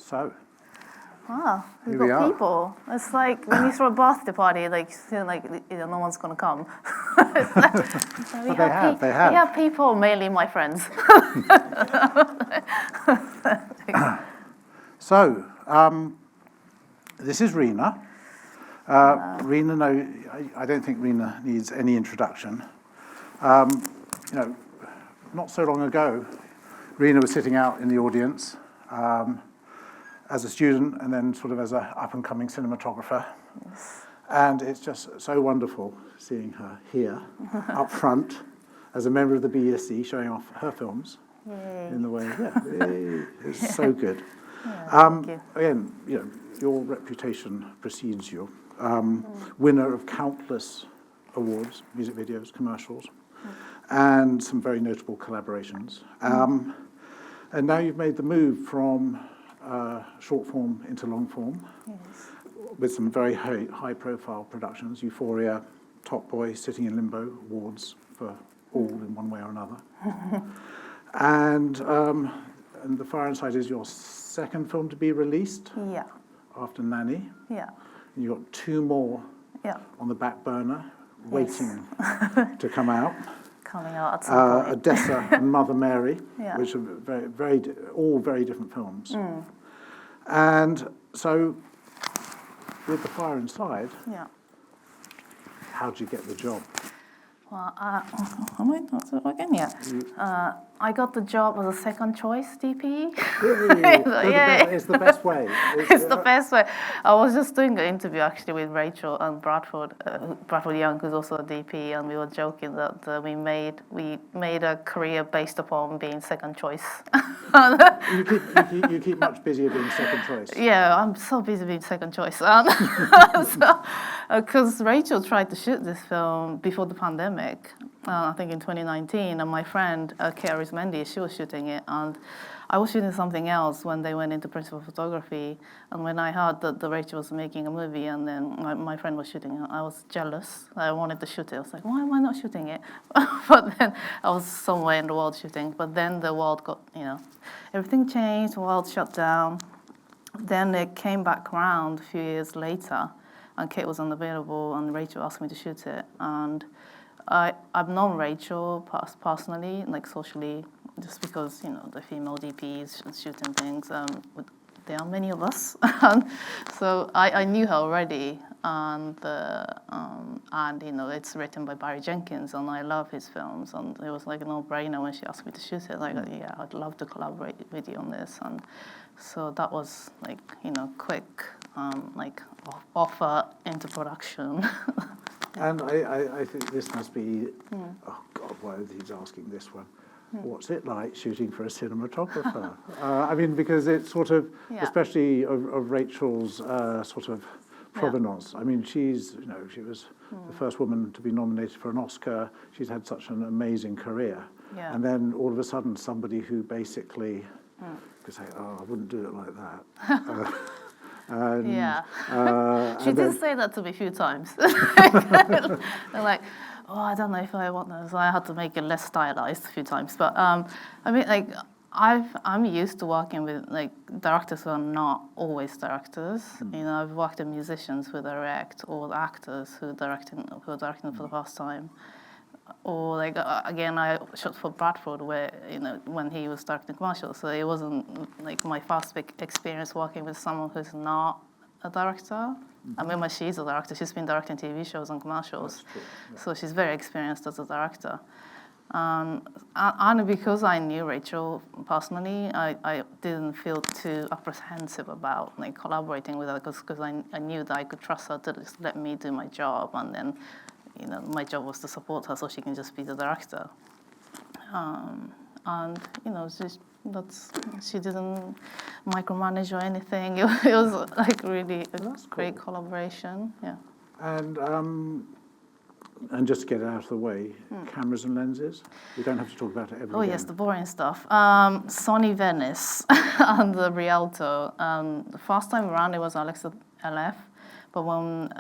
So, Wow, we've here we got are. people. It's like when you throw a birthday party, like, feel like no one's going to come. It's like, so But they have. We have people, mainly my friends. So, this is Rina. Rina, no, I don't think Rina needs any introduction. Not so long ago, Rina was sitting out in the audience as a student and then sort of as an up-and-coming cinematographer. Yes. And it's just so wonderful seeing her here up front as a member of the BSC showing off her films. Yay. In the way, it's so good. Yeah, thank you. Again, your reputation precedes you. Winner of countless awards, music videos, commercials, and some very notable collaborations. And now you've made the move from short form into long form, Yes. with some very high-profile productions. Euphoria, Top Boy, Sitting in Limbo, awards for all in one way or another. And The Fire Inside is your second film to be released Yeah. after Nanny. Yeah. And you've got two more on the back burner waiting to come out. Coming out at some point. Odessa and Mother Mary, Yeah. which are all very different films. And so, with The Fire Inside, how did you get the job? Well, I might not do it again yet. I got the job as a second choice DP. It's the best way. It's the best way. I was just doing an interview actually with Rachel and Bradford Young, who's also a DP, and we were joking that we made a career based upon being second choice. You keep much busier being second choice. Yeah, I'm so busy being second choice. Because Rachel tried to shoot this film before the pandemic, I think in 2019, and my friend, Kate Arismendi, she was shooting it, and I was shooting something else when they went into principal photography, and when I heard that the Rachel was making a movie, and then my friend was shooting it, I was jealous. I wanted to shoot it. I was like, why am I not shooting it? But then I was somewhere in the world shooting, but then the world got, everything changed, the world shut down. Then it came back around a few years later, and Kate was unavailable, and Rachel asked me to shoot it. And I've known Rachel personally, like socially, just because, the female DPs shooting things. There are many of us. So I knew her already, and it's written by Barry Jenkins, and I love his films, and it was like a no-brainer when she asked me to shoot it. Like, yeah, I'd love to collaborate with you on this. And so that was like, quick, offer into production. And I think this must be, oh God, why he's asking this one. What's it like shooting for a cinematographer? Because it's sort of, especially of Rachel's sort of provenance. She was the first woman to be nominated for an Oscar. She's had such an amazing career. Yeah. And then all of a sudden, somebody who basically could say, I wouldn't do it like that. She did say that to me a few times. They're like, I don't know if I want this. So I had to make it less stylized a few times. But I'm used to working with directors who are not always directors. I've worked with musicians who direct, or actors who are directing for the first time. Or again, I shot for Bradford, where when he was directing commercials. So it wasn't my first big experience working with someone who's not a director. She's a director. She's been directing TV shows and commercials, so she's very experienced as a director. And because I knew Rachel personally, I didn't feel too apprehensive about collaborating with her, because I knew that I could trust her to just let me do my job, and then my job was to support her so she can just be the director. She didn't micromanage or anything. It was really a great collaboration. Yeah. And just to get it out of the way, cameras and lenses. We don't have to talk about it every day. Yes, the boring stuff. Sony Venice and the Rialto. The first time around it was Alexa LF. But when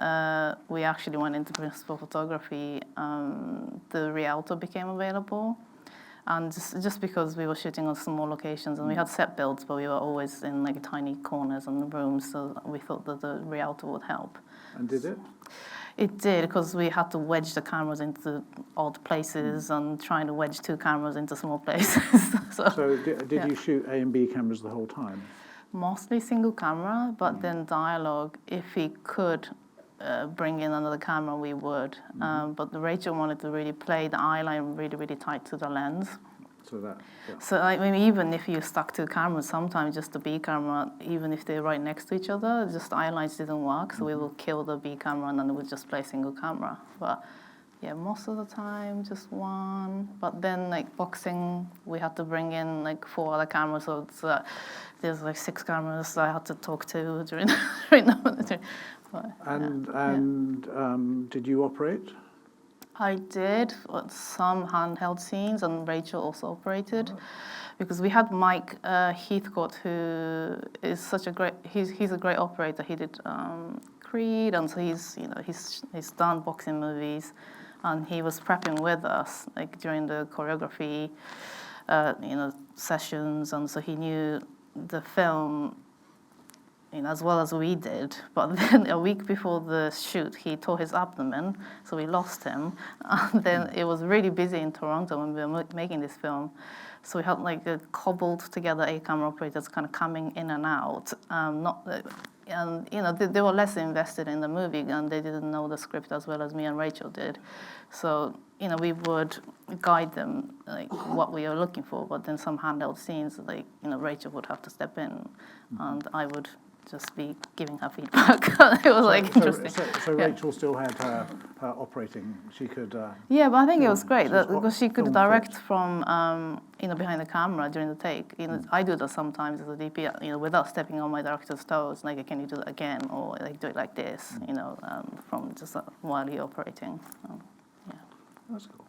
we actually went into principal photography, the Rialto became available. And just because we were shooting on small locations and we had set builds, but we were always in like tiny corners and rooms, so we thought that the Rialto would help. And did it? It did, because we had to wedge the cameras into odd places and trying to wedge 2 cameras into small places. So did you shoot A and B cameras the whole time? Mostly single camera, but then dialogue, if he could bring in another camera, we would. But Rachel wanted to really play the eye line really, really tight to the lens. So I mean, even if you stuck 2 cameras, sometimes just the B camera, even if they're right next to each other, just the eye lines didn't work. So we will kill the B camera and then we'll just play single camera. But yeah, most of the time, just 1. But then like boxing, we had to bring in like 4 other cameras. So it's, there's like 6 cameras I had to talk to during the did you operate? I did some handheld scenes, and Rachel also operated, because we had Mike Heathcote, who is such a great. He's a great operator. He did Creed, and so he's done boxing movies, and he was prepping with us like during the choreography, sessions, and so he knew the film, as well as we did. But then a week before the shoot, he tore his abdomen, so we lost him. And then it was really busy in Toronto when we were making this film. So we had like a cobbled together 8 camera operators kind of coming in and out. They were less invested in the movie, and they didn't know the script as well as me and Rachel did. So, we would guide them like what we were looking for, but then some handheld scenes, like, Rachel would have to step in, and I would just be giving her feedback. It was interesting. So Rachel still had her operating. She could. Yeah, but I think it was great because she could direct from behind the camera during the take. I do that sometimes as a DP. Without stepping on my director's toes. Like, can you do that again, or like do it like this? From just while you're operating. Yeah. That's cool.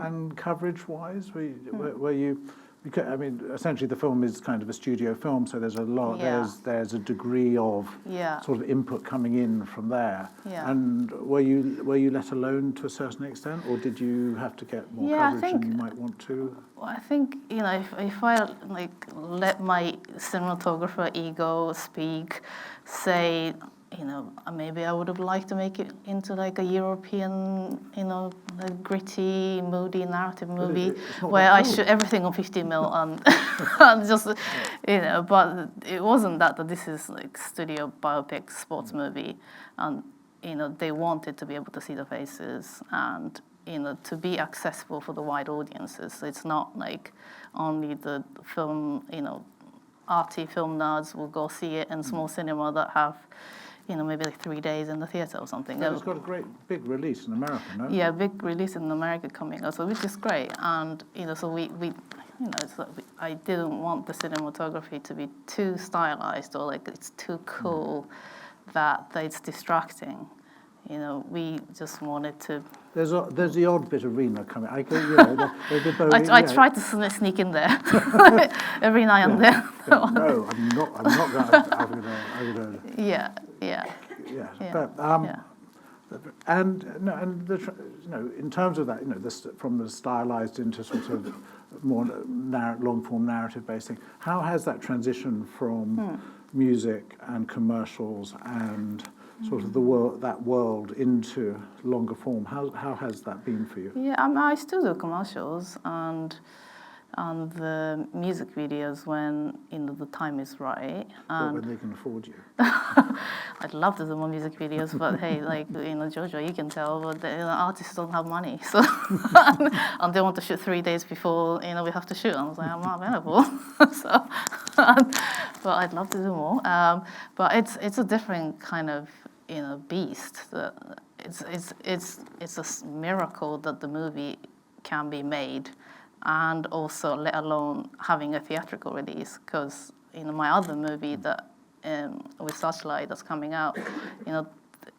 And coverage-wise, were you? Because, I mean, essentially the film is kind of a studio film, so there's a lot. Yeah. There's a degree of sort of input coming in from there. Yeah. And were you let alone to a certain extent, or did you have to get more coverage than you might want to? Well, I think if I like let my cinematographer ego speak, say. Maybe I would have liked to make it into like a European, a gritty, moody narrative movie where I shoot everything on 50mm and just, but it wasn't that this is like studio biopic sports movie, and they wanted to be able to see the faces and to be accessible for the wide audiences. So it's not like only the film, arty film nerds will go see it in small cinema that have. Maybe like 3 days in the theatre or something. It's got a great big release in America, no? Yeah, big release in America coming up, so which is great. And so we I didn't want the cinematography to be too stylized or like it's too cool that it's distracting. We just wanted to. There's the odd bit of Rina coming. I try to sneak in there every now and then. No, I'm not going to. Yeah. But in terms of that, from the stylized into sort of more long form narrative based thing. How has that transition from music and commercials and sort of that world into longer form? How has that been for you? Yeah, I still do commercials and the music videos when the time is right. And when they can afford you. I'd love to do more music videos, but hey, like Jojo, you can tell, but the artists don't have money, so and they want to shoot 3 days before we have to shoot. I was like, I'm not available, so. But I'd love to do more. But it's a different kind of beast. It's a miracle that the movie can be made. And also, let alone having a theatrical release, because my other movie that with Searchlight that's coming out,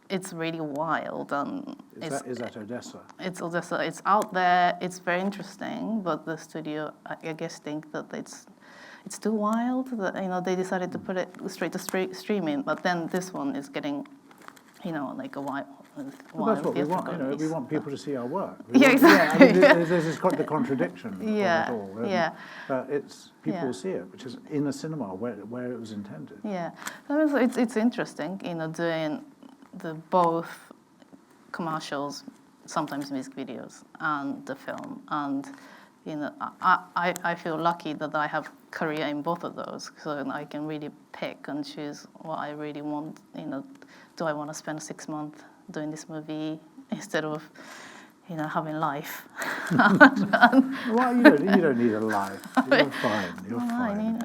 it's really wild and is that Odessa? It's Odessa. It's out there. It's very interesting, but the studio, I guess, think that it's too wild. That they decided to put it straight to streaming. But then this one is getting, like a Well, that's what we want. You know, we want people to see our work. Yeah, exactly. I mean, there's this the contradiction of it all. But it's people see it, which is in a cinema where it was intended. Yeah, I mean, it's interesting, you know, doing the both commercials, sometimes music videos, and the film. And you know, I feel lucky that I have career in both of those, so I can really pick and choose what I really want. You know, do I want to spend 6 months doing this movie instead of, you know, having life? Well, you don't need a life. You're fine. You're fine.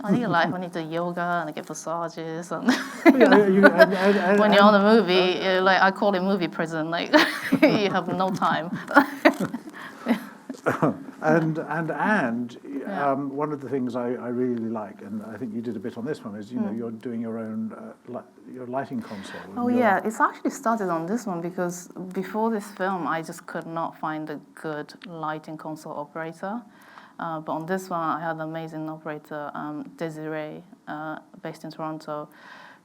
I need a life. I need to yoga and I get massages and when you're on a movie, like I call it movie prison. Like you have no time. And one of the things I really like, and I think you did a bit on this one, is you're doing your own your lighting console. Oh yeah, it's actually started on this one because before this film, I just could not find a good lighting console operator. But on this one, I had an amazing operator, Desiree, based in Toronto.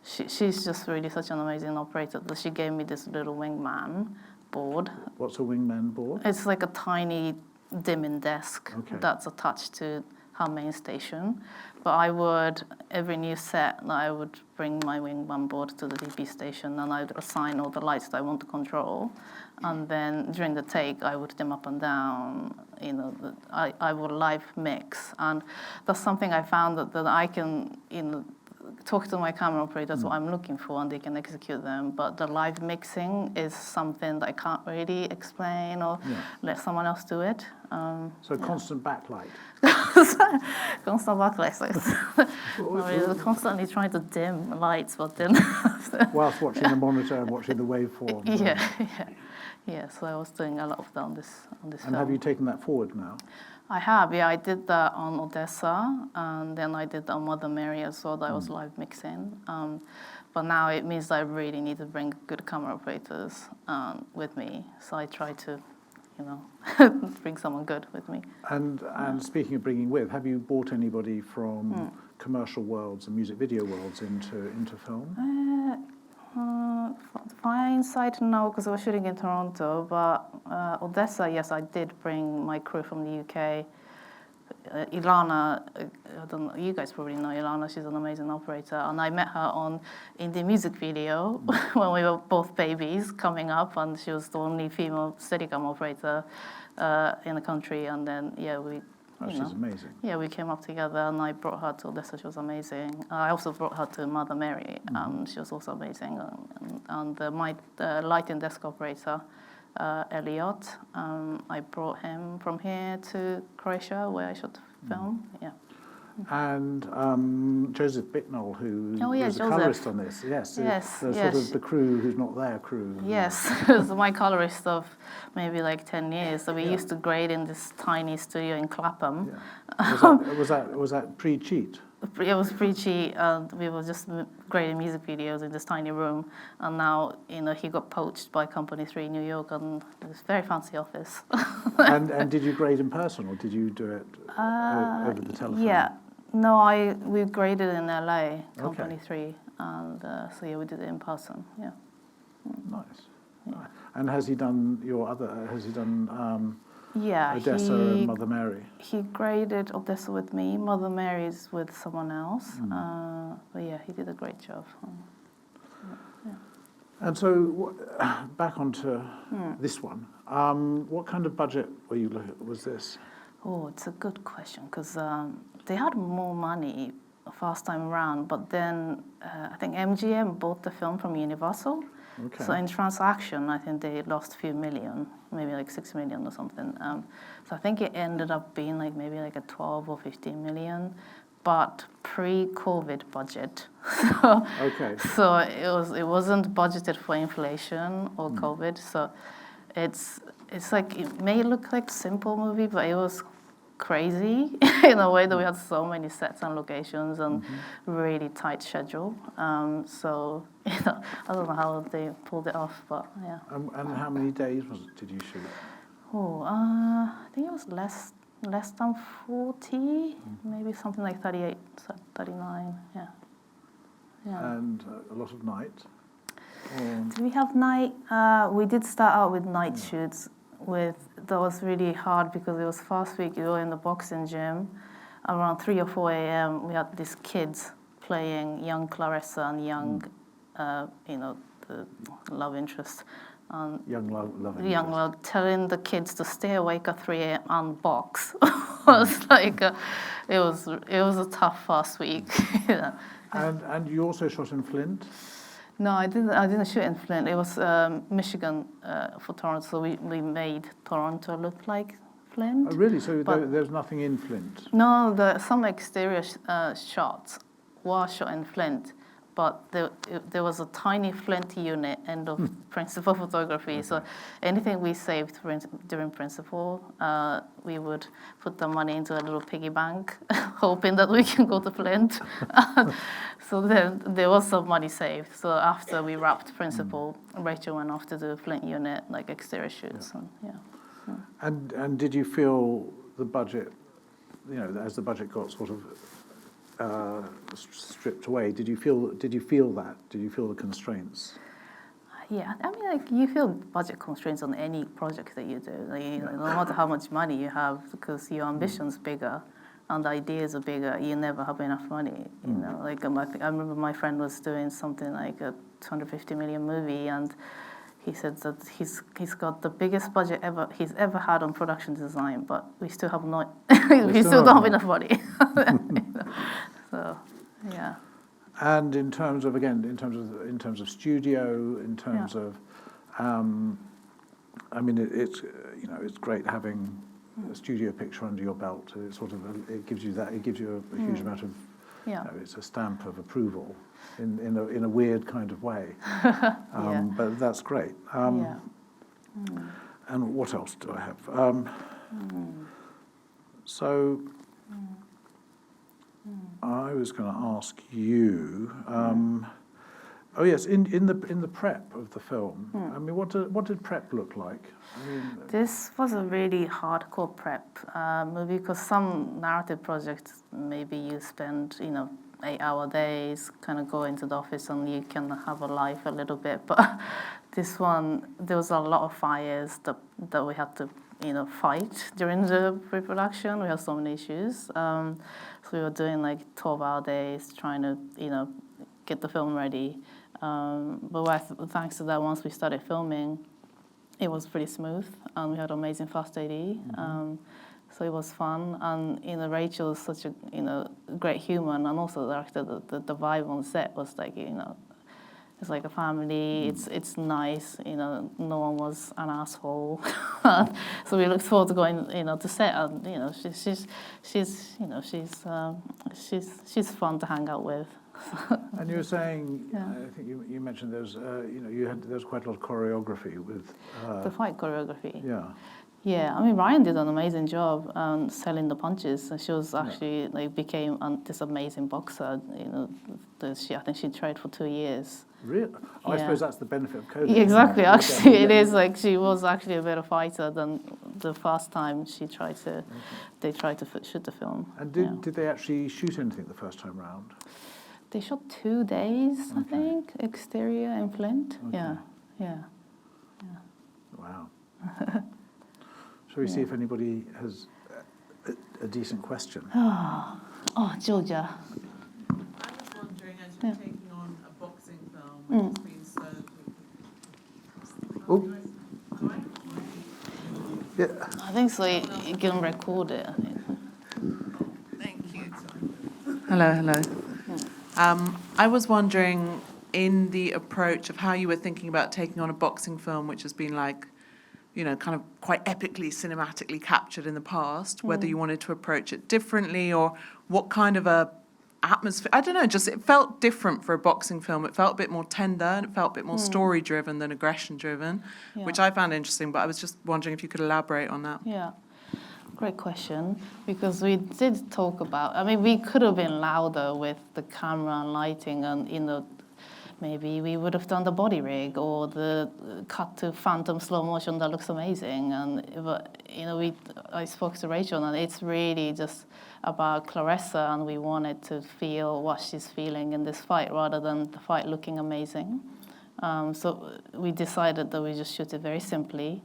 She's just really such an amazing operator that she gave me this little wingman board. What's a wingman board? It's like a tiny dimming desk that's attached to her main station. But I would, every new set, I would bring my wingman board to the DP station and I would assign all the lights that I want to control. And then during the take, I would dim up and down. You know, I would live mix. And that's something I found that I can, you know, talk to my camera operators what I'm looking for and they can execute them. But the live mixing is something that I can't really explain or let someone else do it. So constant backlight. Constant backlight. We're constantly trying to dim lights, but then whilst watching the monitor and watching the waveform. Yeah. So I was doing a lot of that on this And film. have you taken that forward now? I have, yeah. I did that on Odessa, and then I did that on Mother Mary as well. That was live mixing. But now it means I really need to bring good camera operators with me. So I try to, you know, bring someone good with me. And speaking of bringing with, have you brought anybody from commercial worlds and music video worlds into film? Hindsight, no, because I was shooting in Toronto. But Odessa, yes, I did bring my crew from the UK. Ilana, I don't know, you guys probably know Ilana. She's an amazing operator, and I met her in the music video when we were both babies coming up, and she was the only female Steadicam operator in the country. And then she's amazing. Yeah, we came up together, and I brought her to Odessa. She was amazing. I also brought her to Mother Mary. She was also amazing. And my lighting desk operator, Elliot, I brought him from here to Croatia, where I shot film. Yeah. And Joseph Bicknell, who was a colorist on this. Yes. Sort of the crew who's not their crew. Yes, so my colorist of maybe like 10 years. So we used to grade in this tiny studio in Clapham. Yeah. Was that pre-cheat? It was pre-cheat, and we were just grading music videos in this tiny room. And now, you know, he got poached by Company 3 in New York, and it's a very fancy office. and did you grade in person, or did you do it over the telephone? Yeah. No, we graded in LA, Company 3, and so we did it in person. Yeah. Nice. And has he done Odessa and Mother Mary? He graded Odessa with me. Mother Mary's with someone else. But yeah, he did a great job. And so, back onto this one. What kind of budget was this? Oh, it's a good question, because they had more money first time around, but then I think MGM bought the film from Universal. Okay. So in transaction, I think they lost a few million, maybe like 6 million or something. So I think it ended up being like maybe like a 12 or 15 million, but pre-COVID budget. So it wasn't budgeted for inflation or COVID. So it's like, it may look like a simple movie, but it was crazy in a way that we had so many sets and locations and really tight schedule. So I don't know how they pulled it off, but yeah. And how many days did you shoot? I think it was less than 40, maybe something like 38, 39, yeah. And a lot of nights? Did we have night? We did start out with night shoots. That was really hard because it was first week. You were in the boxing gym. Around 3 or 4 a.m. we had these kids playing young Clarissa and young, the love interest. Young love interest. Young love, telling the kids to stay awake at 3 a.m. and box. was like it was a tough first week. And you also shot in Flint? No, I didn't shoot in Flint. It was Michigan for Toronto, so we made Toronto look like Flint. Oh, really? So there's nothing in Flint? No, some exterior shots were shot in Flint, but there was a tiny Flint unit end of principal photography. Okay. So anything we saved during principal, we would put the money into a little piggy bank, hoping that we can go to Flint. So then there was some money saved. So after we wrapped principal, Rachel went off to do Flint unit, like exterior shoots. And did you feel the budget, as the budget got sort of stripped away, did you feel that? Did you feel the constraints? Yeah, I mean, you feel budget constraints on any project that you do. No matter how much money you have, because your ambition's bigger and the ideas are bigger, you never have enough money. I remember my friend was doing something like a 250 million movie, and he said that he's got the biggest budget he's ever had on production design, but we still have not we still don't have enough money. So, yeah. And in terms of studio, in terms of, I mean, it's great having a studio picture under your belt. It gives you a huge amount of, it's a stamp of approval in a weird kind of way. But that's great. And what else do I have? So I was going to ask you. Oh yes, in the prep of the film. I mean, what did prep look like? I mean, this was a really hardcore prep movie, because some narrative projects maybe you spend 8-hour days, kind of go into the office and you can have a life a little bit. But this one, there was a lot of fires that we had to fight during the pre-production. We had so many issues. So we were doing like 12-hour days trying to get the film ready. But thanks to that, once we started filming, it was pretty smooth, and we had amazing fast AD. So it was fun, and Rachel is such a great human, and also the director. The vibe on set was like it's like a family. It's nice. No one was an asshole. So we looked forward to going to set, and she's fun to hang out with. And you were saying, I think you mentioned there's there's quite a lot of choreography with the fight choreography. Yeah. Yeah, I mean, Ryan did an amazing job selling the punches, and she was actually became this amazing boxer. I think she trained for 2 years. Really? I suppose that's the benefit of COVID. Exactly. Actually, it is like she was actually a better fighter than the first time they tried to shoot the film. And did they actually shoot anything the first time round? They shot 2 days, I think, exterior in Flint. Okay. Yeah. Wow. Shall we see if anybody has a decent question? Oh, Georgia. I was wondering, as you're taking on a boxing film, which has been so... Oh. Yeah. I think so. You can record it, I think. Thank you. Hello. I was wondering, in the approach of how you were thinking about taking on a boxing film, which has been like, kind of quite epically, cinematically captured in the past, whether you wanted to approach it differently, or what kind of a atmosphere, I don't know, just it felt different for a boxing film. It felt a bit more tender, and it felt a bit more story-driven than aggression-driven, which I found interesting, but I was just wondering if you could elaborate on that. Yeah. Great question, because we did talk about, I mean, we could have been louder with the camera and lighting, and, maybe we would have done the body rig or the cut to phantom slow motion that looks amazing. But I spoke to Rachel, and it's really just about Clarissa, and we wanted to feel what she's feeling in this fight rather than the fight looking amazing. So we decided that we just shoot it very simply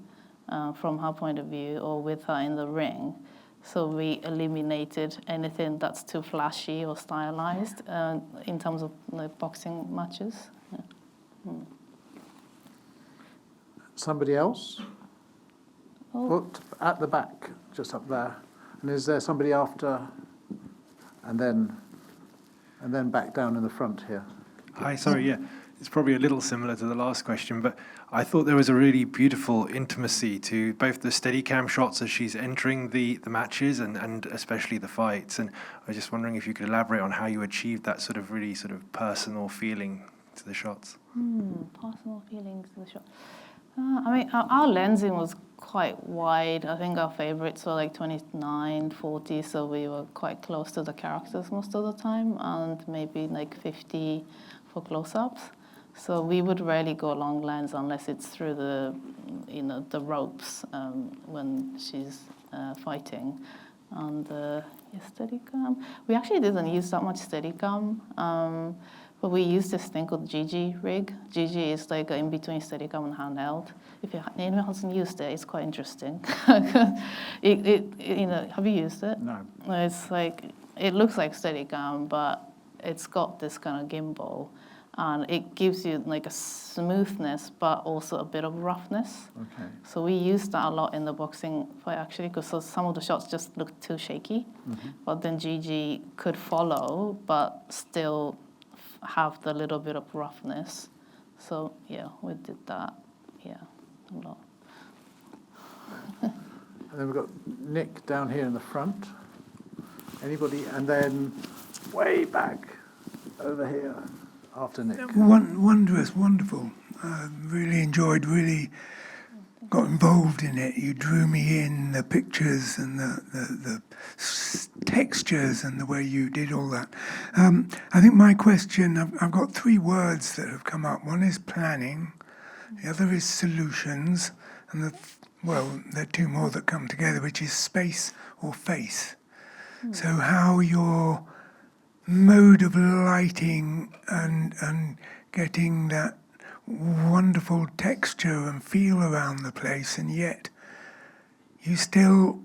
from her point of view or with her in the ring. So we eliminated anything that's too flashy or stylized in terms of boxing matches. Yeah. Somebody else? Oh. Look at the back, just up there. And is there somebody after? And then back down in the front here. Hi, sorry, yeah. It's probably a little similar to the last question, but I thought there was a really beautiful intimacy to both the Steadicam shots as she's entering the matches and especially the fights. And I was just wondering if you could elaborate on how you achieved that sort of really sort of personal feeling to the shots. Personal feelings to the shot. I mean, our lensing was quite wide. I think our favorites were like 29, 40, so we were quite close to the characters most of the time, and maybe like 50 for close-ups. So we would rarely go long lens unless it's through the, the ropes when she's fighting. And Steadicam, we actually didn't use that much Steadicam. But we use this thing called GG rig. GG is like in between Steadicam and handheld. If anyone hasn't used it, it's quite interesting. Have you used it? No. It's like, it looks like Steadicam, but it's got this kind of gimbal. And it gives you like a smoothness, but also a bit of roughness. Okay. So we use that a lot in the boxing fight, actually, because some of the shots just look too shaky. Mm-hmm. But then GG could follow, but still have the little bit of roughness. So yeah, we did that. Yeah, a lot. And then we've got Nick down here in the front. Anybody? And then way back over here after Nick. Wondrous, wonderful. Really enjoyed, really got involved in it. You drew me in, the pictures and the textures and the way you did all that. I think my question, I've got three words that have come up. One is planning, the other is solutions, and there are two more that come together, which is space or face. So how your mode of lighting and getting that wonderful texture and feel around the place, and yet you still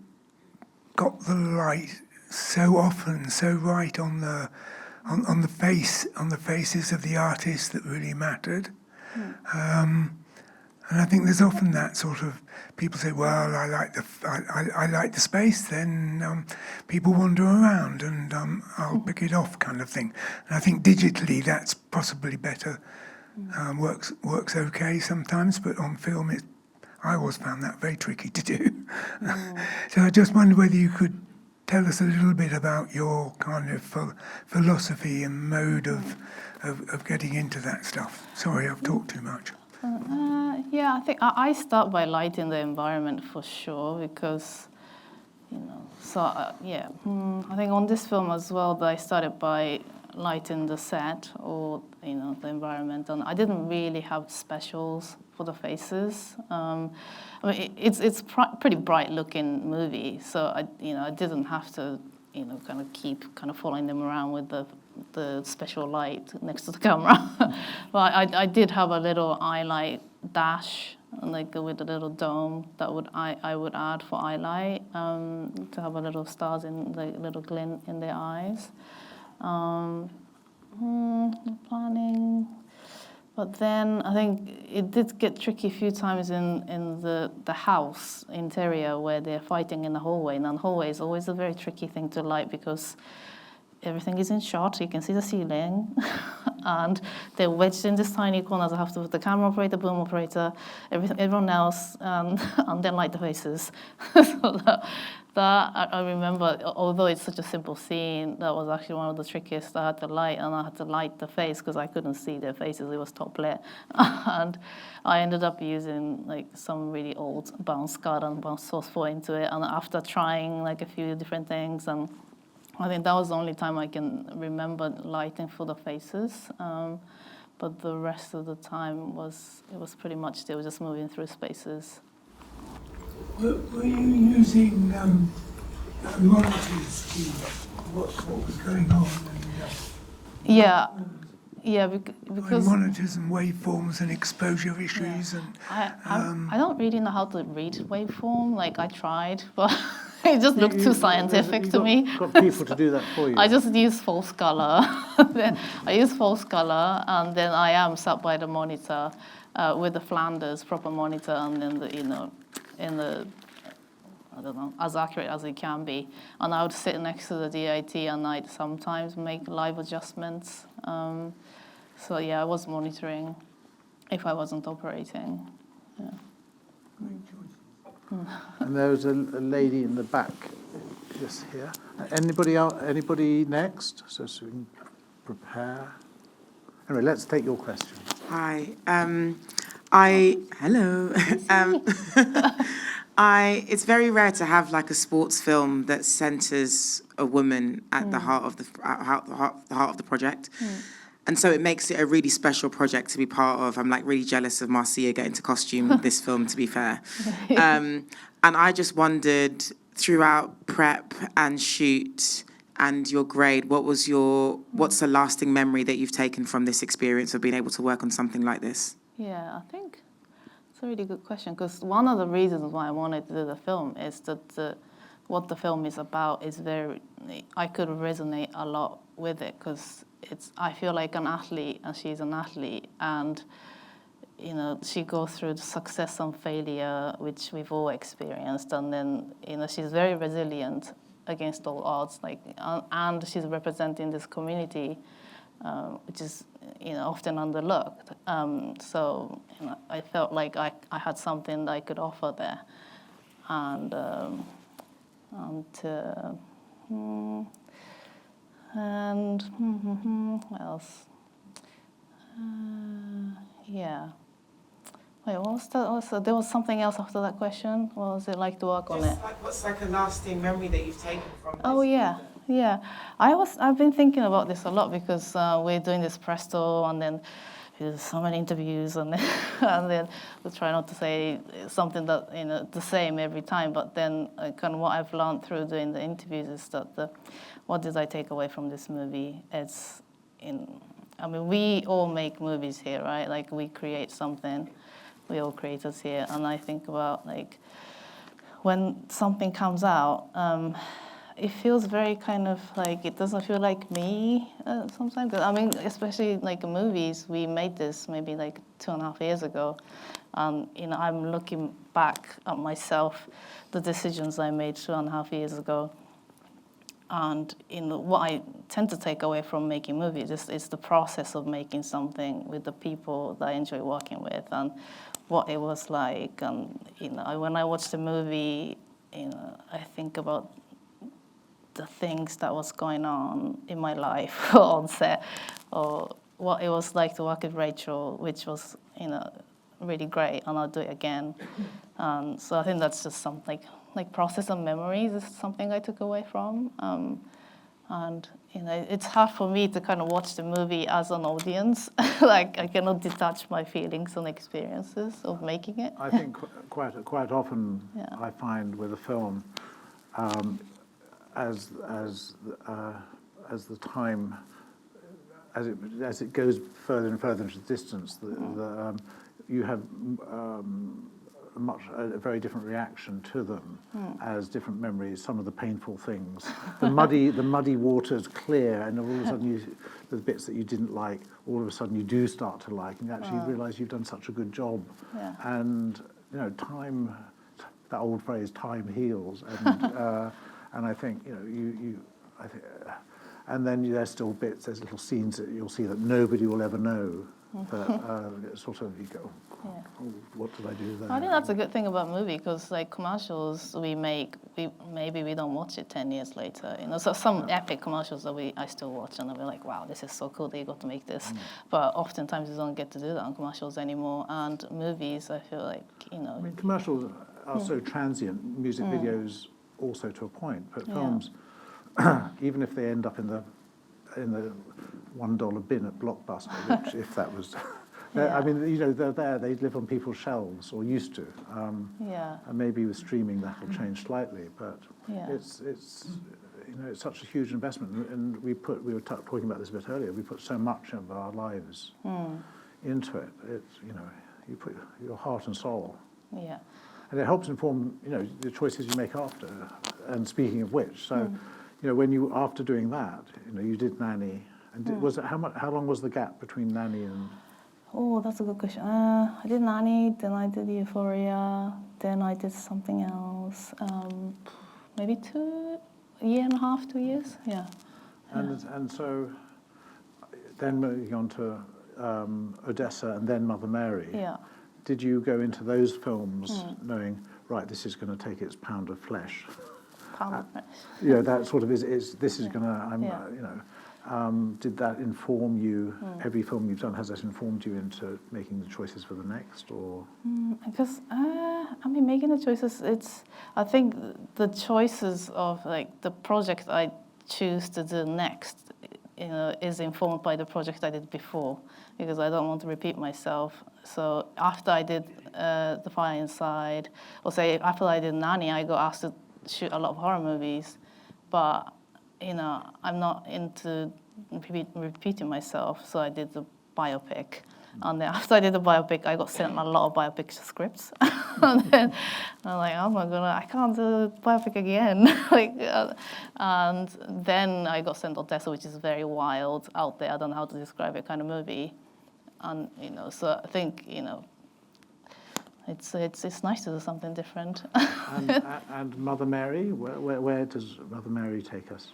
got the light so often, so right on the faces of the artists that really mattered. And I think there's often that sort of, people say, well, I like the space, then people wander around and I'll pick it off kind of thing. And I think digitally that's possibly better. Works okay sometimes, but on film I always found that very tricky to do. So I just wonder whether you could tell us a little bit about your kind of philosophy and mode of getting into that stuff. Sorry, I've talked too much. Yeah, I think I start by lighting the environment for sure, because, I think on this film as well, I started by lighting the set or, the environment, and I didn't really have specials for the faces. I mean, it's pretty bright looking movie, so I didn't have to, kind of keep kind of following them around with the special light next to the camera. But I did have a little eye light dash, like with a little dome that I would add for eye light, to have a little stars in the little glint in their eyes. Planning. But then I think it did get tricky a few times in the house interior where they're fighting in the hallway. And the hallway is always a very tricky thing to light because everything is in shot, you can see the ceiling, and they're wedged in this tiny corner. I have to put the camera operator, boom operator, everyone else, and then light the faces. So that I remember, although it's such a simple scene, that was actually one of the trickiest I had to light, and I had to light the face because I couldn't see their faces, it was top lit. And I ended up using like some really old bounce card and bounce source 4 into it, and after trying like a few different things, and I think that was the only time I can remember lighting for the faces. But the rest of the time was pretty much still just moving through spaces. Were you using monitors to watch what was going on? Yeah. Yeah, Like because monitors and waveforms and exposure issues and I don't really know how to read waveform. Like I tried, but it just looked too scientific to me. Got people to do that for you. I just use false color. I use false color, and then I am sat by the monitor with the Flanders proper monitor, and then in the I don't know, as accurate as it can be. And I would sit next to the DIT, and I'd sometimes make live adjustments. So yeah, I was monitoring if I wasn't operating. Yeah. And there was a lady in the back, just here. Anybody else? Anybody next? So we can prepare. Anyway, let's take your question. Hi. Hello. It's very rare to have like a sports film that centres a woman at the heart of the heart of the project. And so it makes it a really special project to be part of. I'm like really jealous of Marcia getting to costume this film, to be fair. And I just wondered, throughout prep and shoot and your grade, what's the lasting memory that you've taken from this experience of being able to work on something like this? Yeah, I think it's a really good question, because one of the reasons why I wanted to do the film is that what the film is about is I could resonate a lot with it, because I feel like an athlete and she's an athlete, and she goes through the success and failure, which we've all experienced, and then she's very resilient against all odds, and she's representing this community, which is often underlooked. So I felt like I had something that I could offer there, and what else? Yeah. Wait, what was that? Also, there was something else after that question. What was it like to work on it? What's like a lasting memory that you've taken from this? Oh yeah. I've been thinking about this a lot, because we're doing this press tour, and then there's so many interviews, and then we try not to say something that the same every time. But then kind of what I've learned through doing the interviews is that what did I take away from this movie? We all make movies here, right? Like we create something. We all creators here, and I think about when something comes out. It feels very kind of like, it doesn't feel like me sometimes. I mean, especially like movies, we made this maybe like 2.5 years ago. I'm looking back at myself, the decisions I made 2.5 years ago. And what I tend to take away from making movies is the process of making something with the people that I enjoy working with, and what it was like. And when I watch the movie, I think about the things that was going on in my life on set, or what it was like to work with Rachel, which was really great, and I'll do it again. So I think that's just something like process and memories is something I took away from. And it's hard for me to kind of watch the movie as an audience. Like I cannot detach my feelings and experiences of making it. I think quite often I find with a film, as the time, as it goes further and further into the distance, you have a very different reaction to them as different memories. Some of the painful things, the muddy waters clear, and all of a sudden the bits that you didn't like, all of a sudden you do start to like, and you actually realise you've done such a good job. Yeah. And time, that old phrase, time heals, and I think and then there's still bits, there's little scenes that you'll see that nobody will ever know. But sort of you go, oh, what did I do there? I think that's a good thing about movie, because like commercials we make, maybe we don't watch it 10 years later. So some epic commercials that I still watch, and I'll be like, wow, this is so cool that you got to make this. But oftentimes you don't get to do that on commercials anymore. And movies, I feel like I mean, commercials are so transient. Music videos also to a point, but films, even if they end up in the $1 bin at Blockbuster, which if that was, I mean, they're there. They live on people's shelves, or used to. And maybe with streaming that'll change slightly, but it's it's such a huge investment, and we were talking about this a bit earlier. We put so much of our lives into it. It's you put your heart and soul. Yeah. And it helps inform, the choices you make after. And speaking of which, so, when you, after doing that, you did Nanny, and how long was the gap between Nanny and? Oh, that's a good question. I did Nanny, then I did Euphoria, then I did something else. Maybe a year and a half, 2 years. Yeah. And so, then moving on to Odessa and then Mother Mary. Yeah. Did you go into those films knowing, right, this is going to take its pound of flesh? Pound of flesh. That sort of this is going to, did that inform you, every film you've done, has that informed you into making the choices for the next, or? Because, making the choices, I think the choices of, the project I choose to do next, is informed by the project I did before, because I don't want to repeat myself. So after I did The Fire Inside, or say after I did Nanny, I got asked to shoot a lot of horror movies, but I'm not into repeating myself, so I did the biopic. And then after I did the biopic, I got sent a lot of biopic scripts. And then I'm like, oh my God, I can't do biopic again. And then I got sent Odessa, which is very wild, out there, I don't know how to describe it, kind of movie. And, so I think, it's nice to do something different. And Mother Mary, where does Mother Mary take us?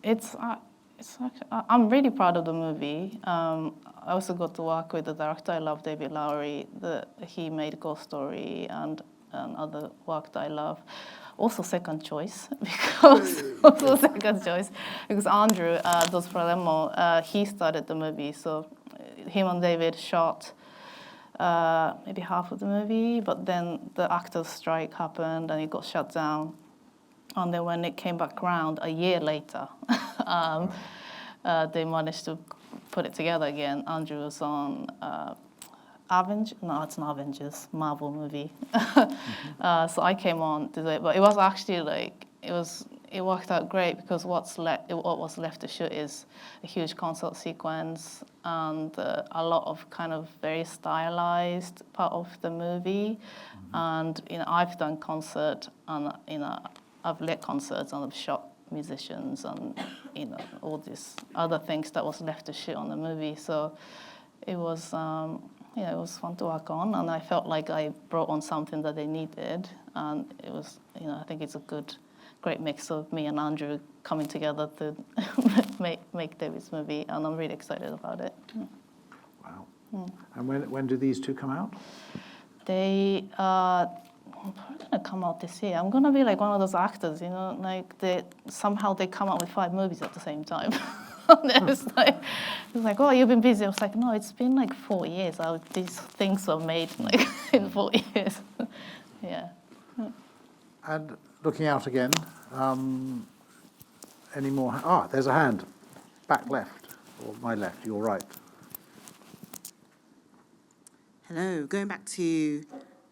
It's actually, I'm really proud of the movie. I also got to work with the director. I love David Lowery. He made Ghost Story and other work that I love. Also second choice, because Andrew Dos Fralemo, he started the movie. So him and David shot maybe half of the movie, but then the actors' strike happened and it got shut down. And then when it came back around a year later, they managed to put it together again. Andrew was on Avengers. No, it's not Avengers, Marvel movie. So I came on to do it, but it was actually it worked out great because what was left to shoot is a huge concert sequence and a lot of kind of very stylized part of the movie. And I've done concert and I've led concerts and I've shot musicians and all these other things that was left to shoot on the movie. So it was it was fun to work on, and I felt like I brought on something that they needed, and it was I think it's a great mix of me and Andrew coming together to make David's movie, and I'm really excited about it. Wow. And when do these two come out? They I'm probably gonna come out this year. I'm gonna be like one of those actors, somehow they come out with 5 movies at the same time. It's like, oh, you've been busy. I was like, no, it's been like 4 years. These things were made in 4 years. Yeah. And looking out again, any more? There's a hand, back left, or my left, your right. Hello, going back to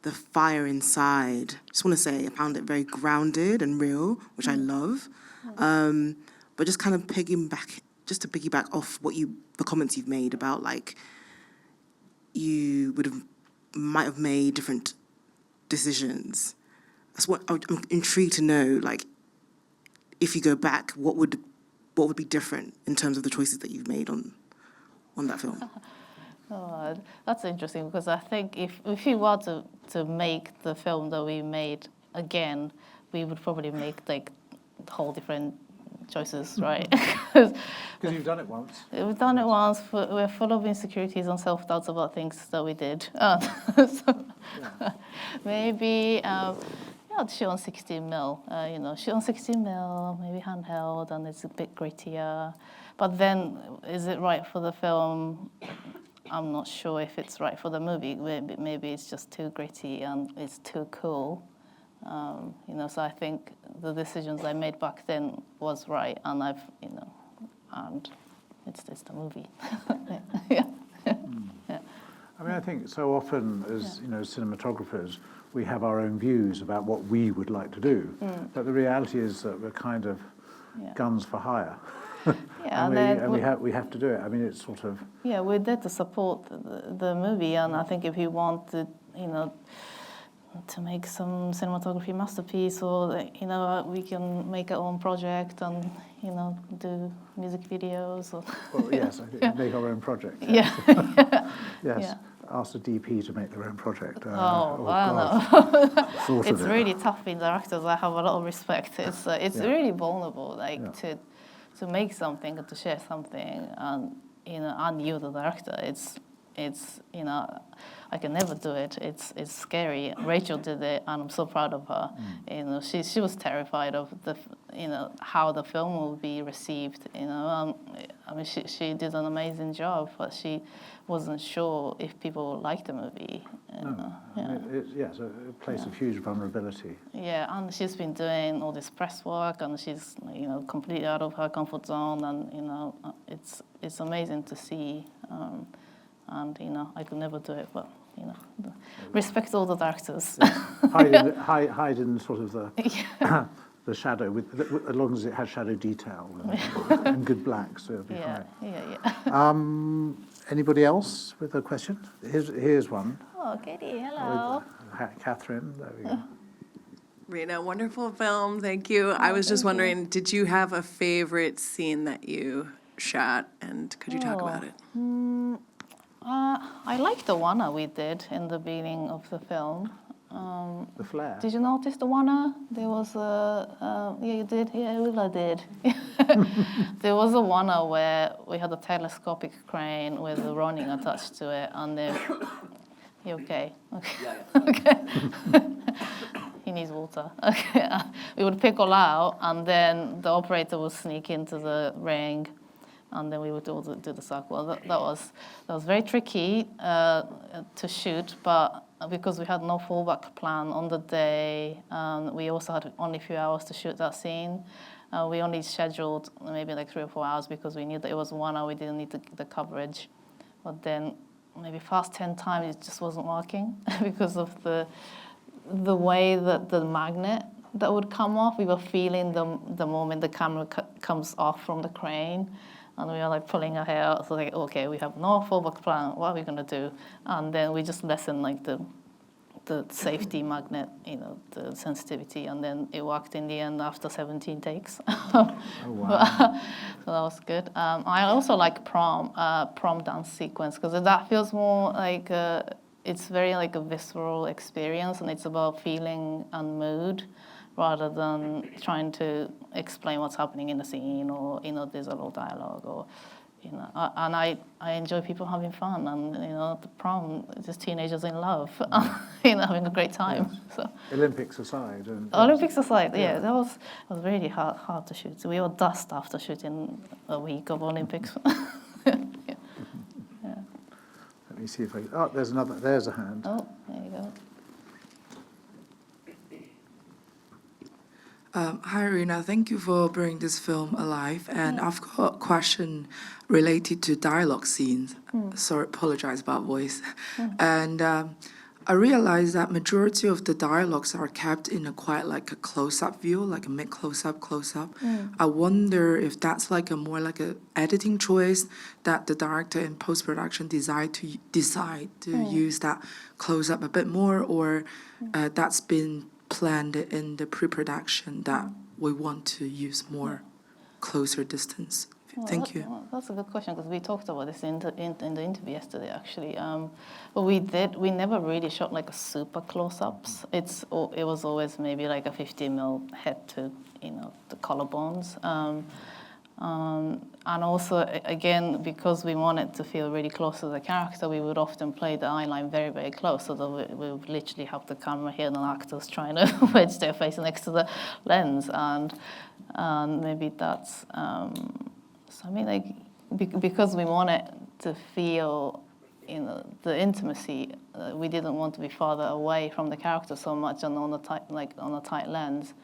The Fire Inside. Just want to say I found it very grounded and real, which I love. But just kind of piggyback off the comments you've made about you might have made different decisions. That's what I'm intrigued to know. If you go back, what would be different in terms of the choices that you've made on that film? Oh, that's interesting because I think if we were to make the film that we made again, we would probably make whole different choices, right? Because you've done it once. We've done it once. We're full of insecurities and self-doubts about things that we did. Maybe shoot on 16mm. Shoot on 16mm, maybe handheld, and it's a bit grittier. But then, is it right for the film? I'm not sure if it's right for the movie. Maybe it's just too gritty and it's too cool. So I think the decisions I made back then was right, and and it's the movie. Yeah. I mean, I think so often as cinematographers, we have our own views about what we would like to do, but the reality is that we're kind of guns for hire. Yeah, and we have to do it. I mean, it's sort of... Yeah, we're there to support the movie, and I think if you want to, to make some cinematography masterpiece, or we can make our own project and do music videos. Or Well, yes, I think make our own project. Yeah. Yes. Yeah. Ask the DP to make their own project. I God. don't know. Thought of It's it. really tough being directors. I have a lot of respect. It's really vulnerable, to make something and to share something, and and you the director. It's I can never do it. It's scary. Rachel did it, and I'm so proud of her. She was terrified of how the film will be received. I mean, she did an amazing job, but she wasn't sure if people liked the movie. It's a place of huge vulnerability. Yeah, and she's been doing all this press work, and she's completely out of her comfort zone, and it's amazing to see. And I could never do it, but respect all the directors. Hide in sort of the shadow, as long as it has shadow detail and good blacks, so it'll be fine. Yeah. Anybody else with a question? Here's one. Oh, Katie, hello. Catherine, there we go. Rina, wonderful film. Thank you. I was just wondering, did you have a favorite scene that you shot, and could you talk about it? I like the one we did in the beginning of the film. The flare. Did you notice the one? There was a yeah, you did. Yeah, Willa did. There was a one where we had a telescopic crane with a running attached to it, and then you okay? Okay. Yeah. Okay. He needs water. Okay. We would pick all out, and then the operator would sneak into the ring, and then we would do the circle. That was very tricky to shoot, but because we had no fallback plan on the day, we also had only a few hours to shoot that scene. We only scheduled maybe like 3 or 4 hours because we knew that it was 1 hour. We didn't need the coverage, but then maybe fast 10 times it just wasn't working because of the way that the magnet that would come off. We were feeling the moment the camera comes off from the crane. And we were like pulling our hair out, so like, okay, we have no fallback plan, what are we gonna do? And then we just lessened like the safety magnet, the sensitivity, and then it worked in the end after 17 takes. Oh, wow. So that was good. I also like prom dance sequence, because that feels more like, it's very like a visceral experience, and it's about feeling and mood, rather than trying to explain what's happening in the scene, or there's a little dialogue, or and I enjoy people having fun, and the prom, just teenagers in love, having a great time. Yeah. So Olympics aside, yeah, that was really hard to shoot. So we were dust after shooting a week of Olympics. Yeah. Let me see if there's a hand. Oh, there you go. Hi, Rina. Thank you for bringing this film alive. And I've got a question related to dialogue scenes. Sorry, apologize about voice. And I realized that majority of the dialogues are kept in a quite like a close-up view, like a mid close-up. I wonder if that's like a more like a editing choice that the director in post-production decide to use that close-up a bit more, or that's been planned in the pre-production that we want to use more closer distance. Thank you. That's a good question, because we talked about this in the interview yesterday, actually. But we never really shot like a super close-ups. It was always maybe like a 50mm head to the collarbones. And also, again, because we wanted to feel really close to the character, we would often play the eye line very, very close, so that we would literally have the camera here and the actors trying to wedge their face next to the lens. And maybe that's... So I mean, like, because we wanted to feel, the intimacy, we didn't want to be farther away from the character so much, and on a tight lens.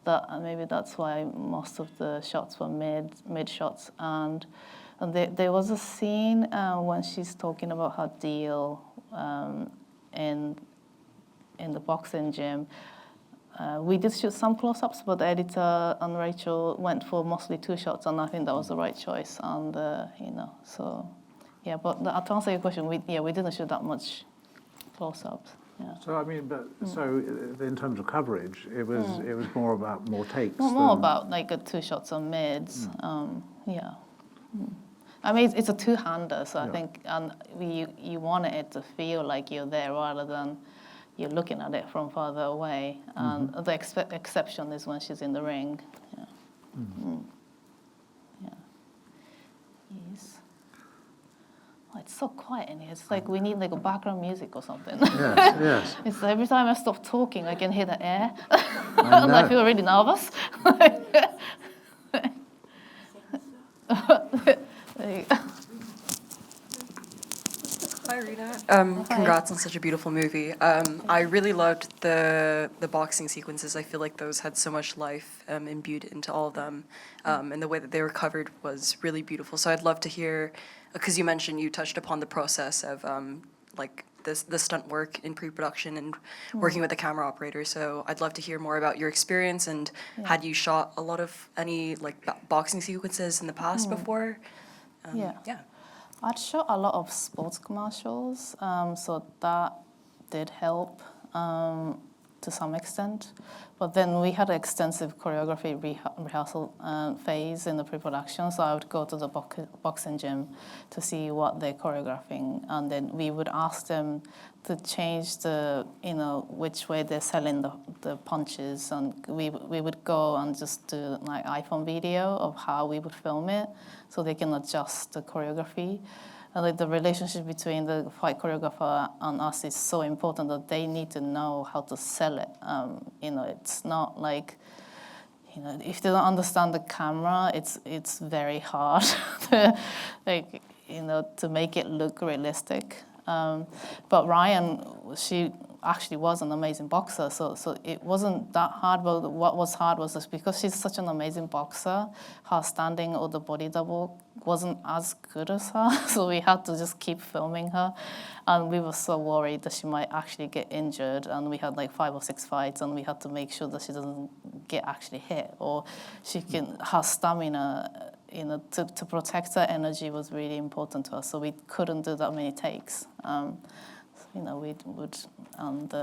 So maybe that's why most of the shots were mid shots. And there was a scene when she's talking about her deal in the boxing gym. We did shoot some close-ups, but the editor and Rachel went for mostly 2 shots, and I think that was the right choice. And so yeah. But to answer your question, we didn't shoot that much close-ups. Yeah. So I mean, but so in terms of coverage, it was more about more takes. More about like 2 shots on mids. Yeah. I mean, it's a two-hander, so I think you want it to feel like you're there rather than you're looking at it from farther away. And the exception is when she's in the ring. Yeah. Yeah. Yes. Oh, it's so quiet in here. It's like we need like a background music or something. Yes, yes. It's like every time I stop talking, I can hear the air. And I feel really nervous. There you go. Hi, Rina. Congrats on such a beautiful movie. I really loved the boxing sequences. I feel like those had so much life imbued into all of them, and the way that they were covered was really beautiful. So I'd love to hear, because you mentioned you touched upon the process of like the stunt work in pre-production and working with the camera operator. So I'd love to hear more about your experience and had you shot a lot of any like boxing sequences in the past before? Yeah. I'd shot a lot of sports commercials, so that did help to some extent. But then we had an extensive choreography rehearsal phase in the pre-production, so I would go to the boxing gym to see what they're choreographing, and then we would ask them to change the, which way they're selling the punches, and we would go and just do like iPhone video of how we would film it, so they can adjust the choreography. And like the relationship between the fight choreographer and us is so important that they need to know how to sell it. It's not like, if they don't understand the camera, it's very hard to, to make it look realistic. But Ryan, she actually was an amazing boxer, so it wasn't that hard. But what was hard was just because she's such an amazing boxer, her standing or the body double wasn't as good as her, so we had to just keep filming her, and we were so worried that she might actually get injured, and we had like 5 or 6 fights, and we had to make sure that she doesn't get actually hit, or her stamina, to protect her energy was really important to us, so we couldn't do that many takes. We would, and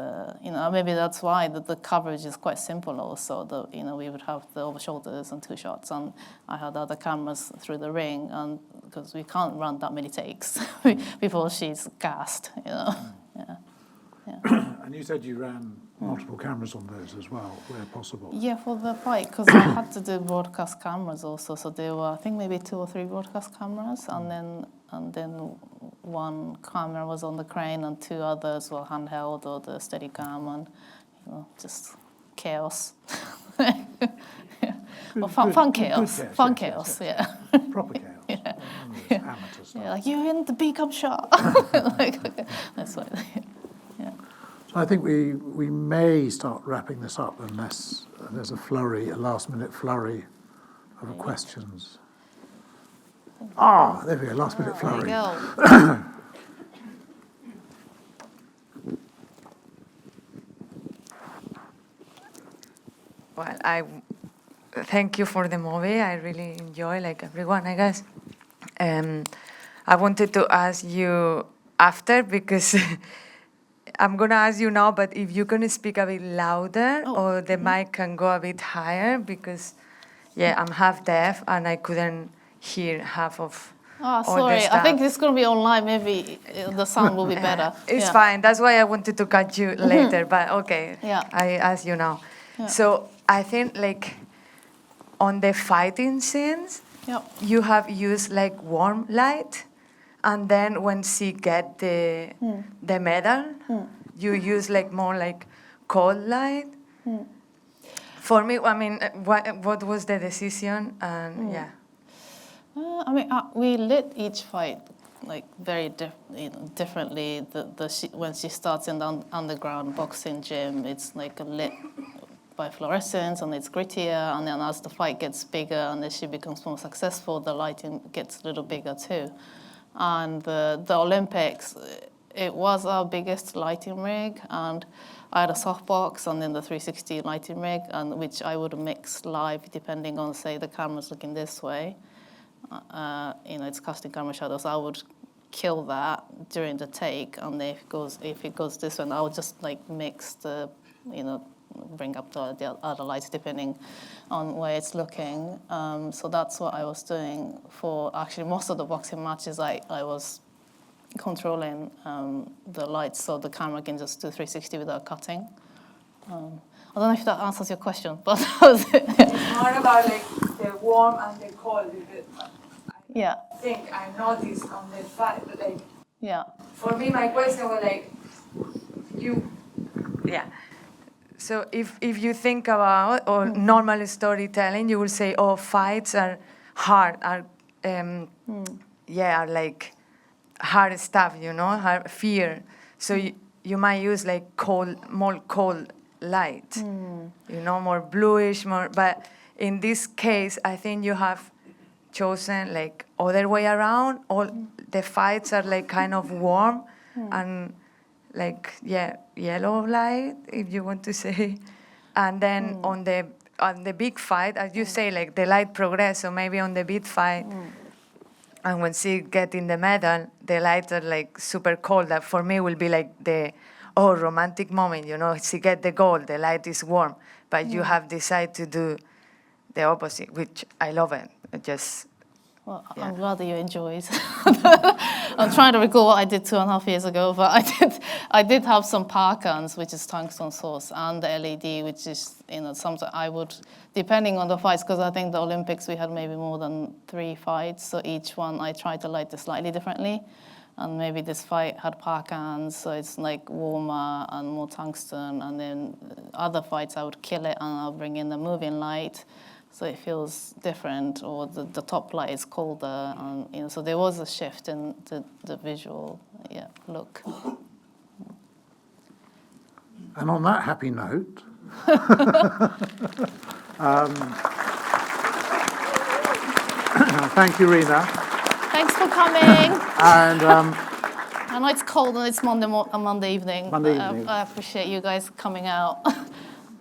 maybe that's why the coverage is quite simple also. We would have the over shoulders and 2 shots, and I had other cameras through the ring, and because we can't run that many takes before she's gassed, Yeah. And you said you ran multiple cameras on those as well, where possible. Yeah, for the fight, because I had to do broadcast cameras also. So there were, I think, maybe 2 or 3 broadcast cameras, and then 1 camera was on the crane, and 2 others were handheld or the Steadicam, and just chaos. Fun chaos. Fun chaos. Yeah. Proper chaos. Yeah. Amateur stuff. Yeah, like you're in the become shot. That's what. Yeah. So I think we may start wrapping this up unless there's a last-minute flurry of questions. There we go, last-minute flurry. There you go. Well, I thank you for the movie. I really enjoy, like everyone, I guess. I wanted to ask you after because I'm gonna ask you now, but if you can speak a bit louder or the mic can go a bit higher because, I'm half deaf and I couldn't hear half of. Oh, sorry. I think this is going to be online. Maybe the sound will be better. It's fine. That's why I wanted to catch you later. But okay, I ask you now. Yeah. So I think like on the fighting scenes, you have used like warm light, and then when she get the medal, you use like more like cold light. For me, I mean, what was the decision? And we lit each fight like very differently. When she starts in the underground boxing gym, it's like lit by fluorescence and it's grittier. And then as the fight gets bigger and as she becomes more successful, the lighting gets a little bigger too. And the Olympics, it was our biggest lighting rig, and I had a softbox and then the 360 lighting rig, and which I would mix live depending on, say, the camera's looking this way. It's casting camera shadows. I would kill that during the take, and if it goes this way, I would just like mix the, bring up the other lights depending on where it's looking. So that's what I was doing for actually most of the boxing matches. I was controlling the lights so the camera can just do 360 without cutting. I don't know if that answers your question, but that was it. It's more about like the warm and the cold. Yeah. I think I noticed on the fight, like, yeah. For me, my question was like, So if you think about or normal storytelling, you will say, oh, fights are hard, are like hard stuff, hard fear. So you might use like more cold light, more bluish, more. But in this case, I think you have chosen like other way around. All the fights are like kind of warm and like yellow light, if you want to say. And then on the big fight, as you say, like the light progress. So maybe on the big fight, and when she get in the medal, the lights are like super cold. That for me will be like the romantic moment. She get the gold, the light is warm, but you have decided to do the opposite, which I love it. Well, I'm glad that you enjoyed. I'm trying to recall what I did 2.5 years ago, but I did have some parkans, which is tungsten source, and the LED, which is, sometimes I would, depending on the fights, because I think the Olympics we had maybe more than 3 fights, so each one I tried to light it slightly differently, and maybe this fight had parkans, so it's like warmer and more tungsten, and then other fights I would kill it and I'll bring in the moving light. So it feels different, or the top light is colder, and so there was a shift in the visual look. And on that happy note, thank you, Rina. Thanks for coming. And I know it's cold and it's Monday evening. Monday evening. I appreciate you guys coming out.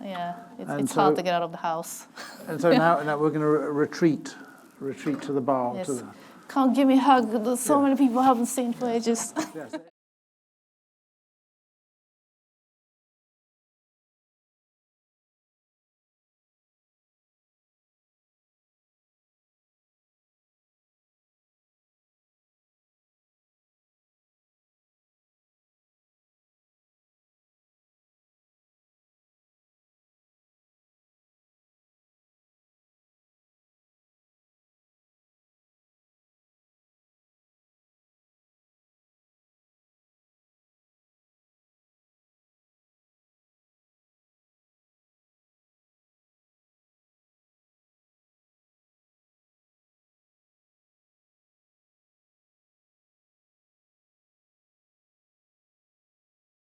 Yeah, it's so- hard to get out of the house. and so now we're going to retreat to the bar. Yes. Can't give me a hug. There's so many people I haven't seen for ages. Yes.